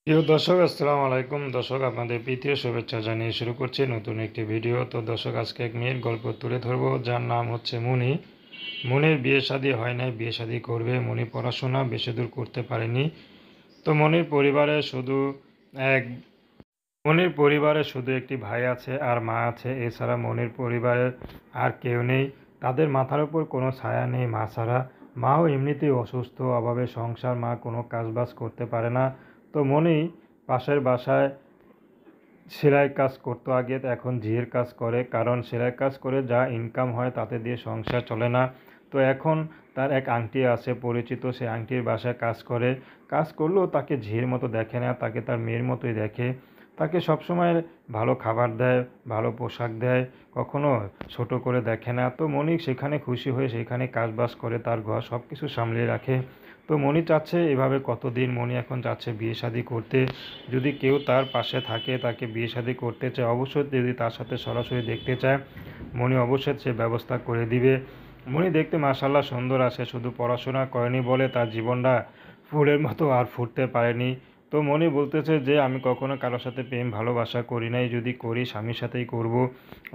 প্রিয় দর্শক, আসসালামু আলাইকুম। দর্শক, আপনাদের প্রীতীয় শুভেচ্ছা জানিয়ে শুরু করছি নতুন একটি ভিডিও। তো দর্শক, আজকে এক মেয়ের গল্প তুলে ধরবো, যার নাম হচ্ছে মনি। মনির বিয়ে শাদী হয় নাই, বিয়ে শাদী করবে। মনি পড়াশোনা বেশি দূর করতে পারেনি। তো এক মনির পরিবারে শুধু একটি ভাই আছে আর মা আছে। এছাড়া মনির পরিবারের আর কেউ নেই। তাদের মাথার উপর কোনো ছায়া নেই মা ছাড়া। মাও এমনিতেই অসুস্থ, অভাবে সংসার, মা কোনো কাজবাজ করতে পারে না। তো মনি পাশের বাসায় সেলাই কাজ করতো আগে, এখন ঝিয়ের কাজ করে, কারণ সেলাই কাজ করে যা ইনকাম হয় তাতে দিয়ে সংসার চলে না। তো এখন তার এক আন্টি আছে পরিচিত, সে আন্টির বাসায় কাজ করে। কাজ করলেও তাকে ঝিয়ের মতো দেখে না, তাকে তার মেয়ের মতোই দেখে। তাকে সবসময় ভালো খাবার দেয়, ভালো পোশাক দেয়, কখনো ছোট করে দেখে না। তো মনিক সেখানে খুশি হয়ে সেখানে কাজবাজ করে, তার ঘর সব কিছু সামলিয়ে রাখে। তো মনি চাচ্ছে এভাবে কতদিন, মনি এখন চাচ্ছে বিয়ে শাদী করতে। যদি কেউ তার পাশে থাকে, তাকে বিয়ে শাদী করতে চায়, অবশ্যই যদি তার সাথে সরাসরি দেখতে চায়, মনি অবশ্যই সে ব্যবস্থা করে দিবে। মনি দেখতে মাশাআল্লাহ সুন্দর আছে, শুধু পড়াশোনা করেনি বলে তার জীবনটা ফুলের মতো আর ফুটতে পারেনি। তো মনি বলতেছে যে আমি কখনো কারোর সাথে প্রেম ভালোবাসা করি নাই, যদি করি স্বামীর সাথেই করব,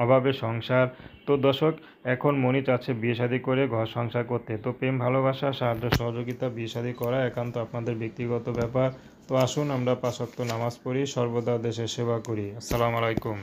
অভাবে সংসার। তো দর্শক, এখন মনি চাচ্ছে বিয়ে শাদী করে ঘর সংসার করতে। তো প্রেম ভালোবাসা, সাহায্য সহযোগিতা, বিয়ে শাদী করা একান্ত আপনাদের ব্যক্তিগত ব্যাপার। তো আসুন আমরা 5 ওয়াক্ত নামাজ পড়ি, সর্বদা দেশের সেবা করি। আসসালামু আলাইকুম।